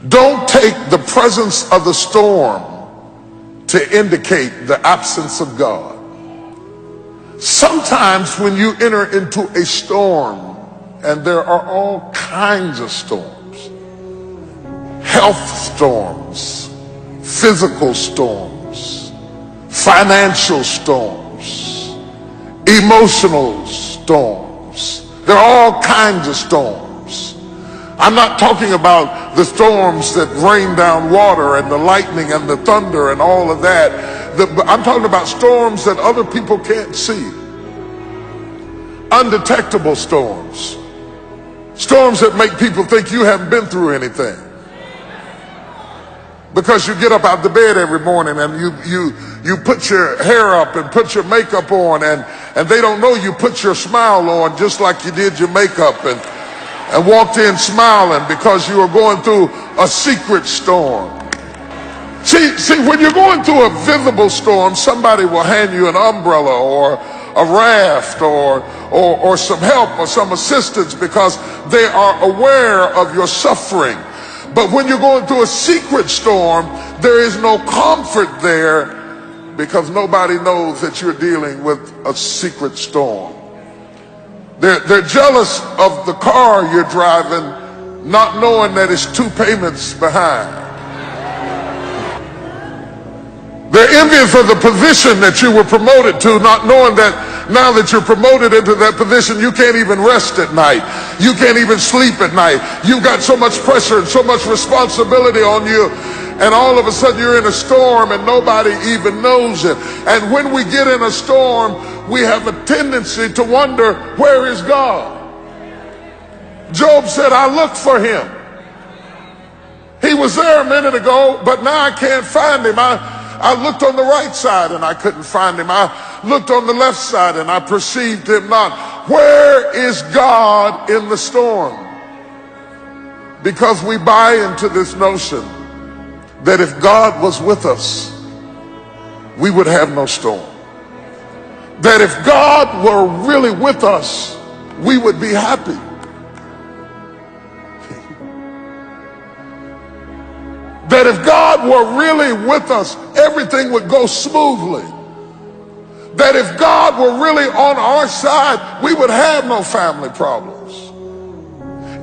Don't take the presence of the storm to indicate the absence of God. Sometimes when you enter into a storm, and there are all kinds of storms, health storms, physical storms, financial storms, emotional storms. There are all kinds of storms. I'm not talking about the storms that rain down water and the lightning and the thunder and all of that. I'm talking about storms that other people can't see. Undetectable storms. Storms that make people think you haven't been through anything. Because you get up out the bed every morning and you put your hair up and put your makeup on, and they don't know you put your smile on just like you did your makeup and walked in smiling because you were going through a secret storm. See, when you're going through a visible storm, somebody will hand you an umbrella or a raft or some help or some assistance because they are aware of your suffering. But when you're going through a secret storm, there is no comfort there because nobody knows that you're dealing with a secret storm. They're jealous of the car you're driving, not knowing that it's 2 payments behind. They're envious of the position that you were promoted to, not knowing that now that you're promoted into that position, you can't even rest at night. You can't even sleep at night. You've got so much pressure and so much responsibility on you. And all of a sudden you're in a storm and nobody even knows it. And when we get in a storm, we have a tendency to wonder, where is God? Job said, I looked for him. He was there a minute ago, but now I can't find him. I looked on the right side and I couldn't find him. I looked on the left side and I perceived him not. Where is God in the storm? Because we buy into this notion that if God was with us, we would have no storm. That if God were really with us, we would be happy. That if God were really with us, everything would go smoothly. That if God were really on our side, we would have no family problems.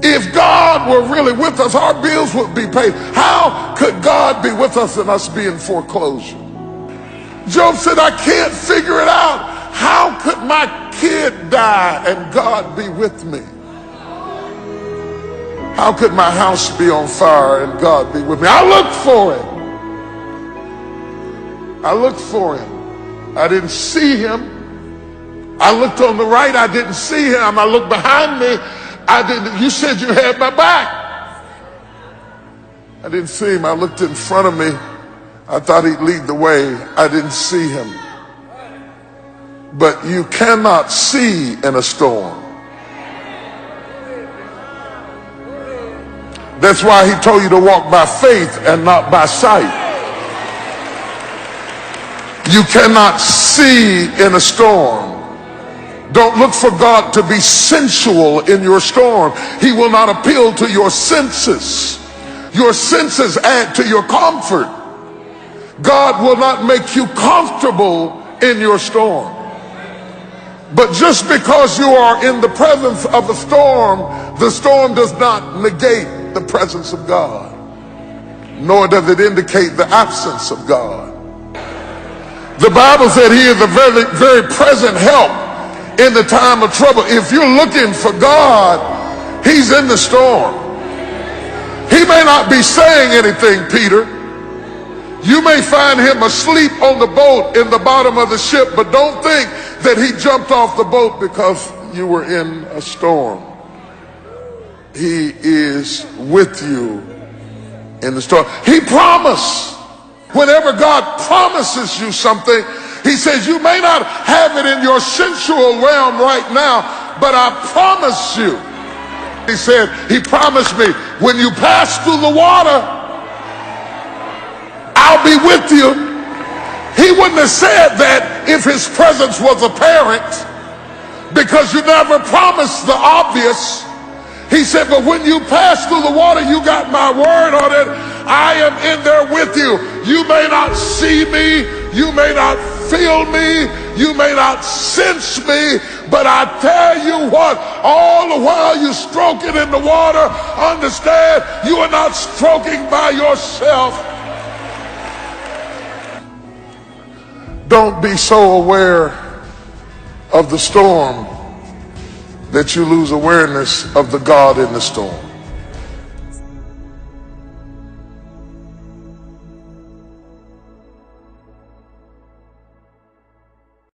If God were really with us, our bills would be paid. How could God be with us and us be in foreclosure? Job said, I can't figure it out. How could my kid die and God be with me? How could my house be on fire and God be with me? I looked for him. I looked for him. I didn't see him. I looked on the right. I didn't see him. I looked behind me. I didn't. You said you had my back. I didn't see him. I looked in front of me. I thought he'd lead the way. I didn't see him. But you cannot see in a storm. That's why he told you to walk by faith and not by sight. You cannot see in a storm. Don't look for God to be sensual in your storm. He will not appeal to your senses. Your senses add to your comfort. God will not make you comfortable in your storm. But just because you are in the presence of a storm, the storm does not negate the presence of God, nor does it indicate the absence of God. The Bible said he is a very, very present help in the time of trouble. If you're looking for God, he's in the storm. He may not be saying anything, Peter. You may find him asleep on the boat in the bottom of the ship, but don't think that he jumped off the boat because you were in a storm. He is with you in the storm. He promised. Whenever God promises you something, he says, you may not have it in your sensual realm right now, but I promise you. He said, he promised me, when you pass through the water, I'll be with you. He wouldn't have said that if his presence was apparent, because you never promised the obvious. He said, but when you pass through the water, you got my word on it. I am in there with you. You may not see me. You may not feel me. You may not sense me. But I tell you what, all the while you're stroking in the water, understand you are not stroking by yourself. Don't be so aware of the storm that you lose awareness of the God in the storm.